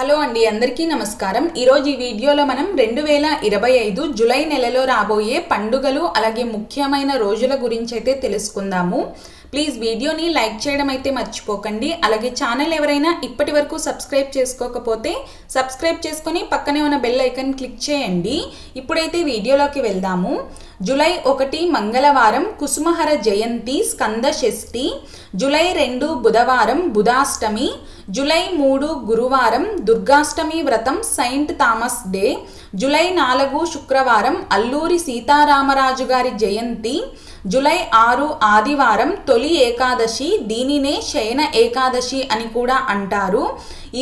Hello అండి అందరికీ నమస్కారం। ఈ రోజు ఈ వీడియోలో మనం 2025 జూలై నెలలో రాబోయే పండుగలు అలాగే ముఖ్యమైన రోజుల గురించి అయితే తెలుసుకుందాము। ప్లీజ్ వీడియోని లైక్ చేయడం అయితే మర్చిపోకండి। అలాగే ఛానల్ ఎవరైనా ఇప్పటివరకు సబ్స్క్రైబ్ చేసుకోకపోతే సబ్స్క్రైబ్ చేసుకొని పక్కనే ఉన్న బెల్ ఐకాన్ క్లిక్ చేయండి। ఇప్పుడైతే వీడియోలోకి వెళ్దాము। జూలై 1 మంగళవారం కుసుమహర జయంతి స్కంద షష్ఠి, జూలై 2 బుధవారం బుధాష్టమి, జూలై 3 గురువారం దుర్గాష్టమి వ్రతం సెయింట్ థామస్ డే, జూలై 4 శుక్రవారం అల్లూరి సీతారామరాజు గారి జయంతి, జూలై 6 ఆదివారం తొలి ఏకాదశి, దీనినే శయన ఏకాదశి అని కూడా అంటారు।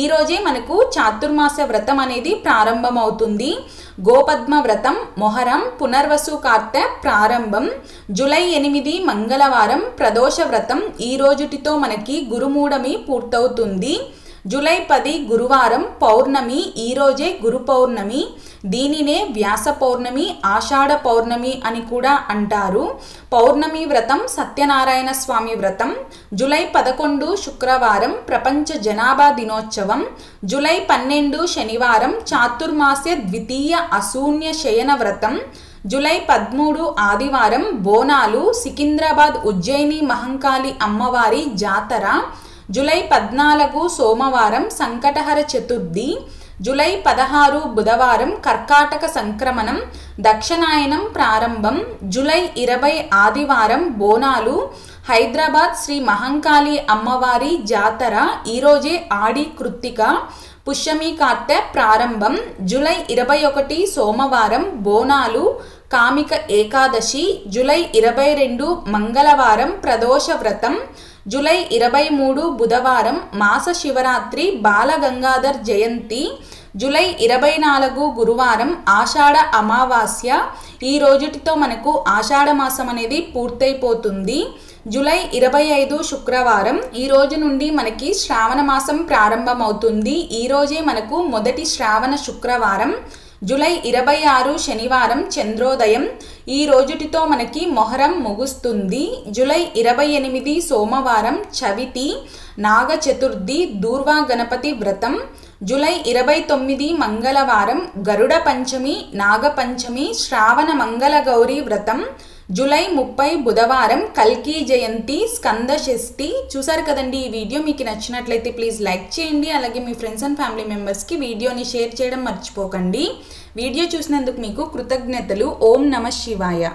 ఈ రోజే మనకు చాతుర్మాస వ్రతం అనేది ప్రారంభమవుతుంది। గోపద్మ వ్రతం మొహరం పునర్వసు కార్తె ప్రారంభం। జూలై 8 మంగళవారం ప్రదోష వ్రతం, ఈ రోజుటితో మనకి గురుమూఢమి పూర్తవుతుంది। జూలై 10 గురువారం పౌర్ణమి, ఈ రోజే గురు పౌర్ణమి, దీనినే వ్యాస పౌర్ణమి ఆషాఢ పౌర్ణమి అని కూడా అంటారు। పౌర్ణమి వ్రతం సత్యనారాయణ స్వామి వ్రతం। జూలై 11 శుక్రవారం ప్రపంచ జనాభా దినోత్సవం, జూలై 12 శనివారం చాతుర్మాస్య ద్వితీయ అశూన్య శయన వ్రతం, జూలై 13 ఆదివారం బోనాలు సికింద్రాబాద్ ఉజ్జయిని మహంకాళి అమ్మవారి జాతర, జూలై 14 సోమవారం సంకటహర చతుర్థి, జూలై 16 బుధవారం కర్కాటక సంక్రమణం దక్షిణాయనం ప్రారంభం, జూలై 20 ఆదివారం బోనాలు హైదరాబాద్ శ్రీ మహంకాళి అమ్మవారి జాతర, ఈరోజే ఆడి కృత్తిక పుష్యమి కార్తె ప్రారంభం, జూలై 21 సోమవారం బోనాలు కామిక ఏకాదశి, జూలై 22 మంగళవారం ప్రదోష వ్రతం, జూలై 23 బుధవారం మాస శివరాత్రి బాలగంగాధర్ జయంతి, జూలై 24 గురువారం ఆషాఢ అమావాస్య, ఈ రోజుటితో మనకు ఆషాఢ మాసం అనేది పూర్తయిపోతుంది। జూలై 25 శుక్రవారం, ఈ రోజు నుండి మనకి శ్రావణ మాసం ప్రారంభమవుతుంది। ఈ రోజే మనకు మొదటి శ్రావణ శుక్రవారం। జూలై 26 శనివారం చంద్రోదయం, ఈ రోజుటితో మనకి మొహరం ముగుస్తుంది। జూలై 28 సోమవారం చవితి నాగ చతుర్థి దూర్వా గణపతి వ్రతం, జూలై 29 మంగళవారం గరుడ పంచమి నాగపంచమి శ్రావణ మంగళ గౌరీ వ్రతం, జూలై 30 బుధవారం కల్కి జయంతి స్కంద షష్ఠి। చూసారు కదండి, ఈ వీడియో మీకు నచ్చినట్లయితే ప్లీజ్ లైక్ చేయండి। అలాగే మీ ఫ్రెండ్స్ అండ్ ఫ్యామిలీ మెంబర్స్కి వీడియోని షేర్ చేయడం మర్చిపోకండి। వీడియో చూసినందుకు మీకు కృతజ్ఞతలు। ఓం నమః శివాయ।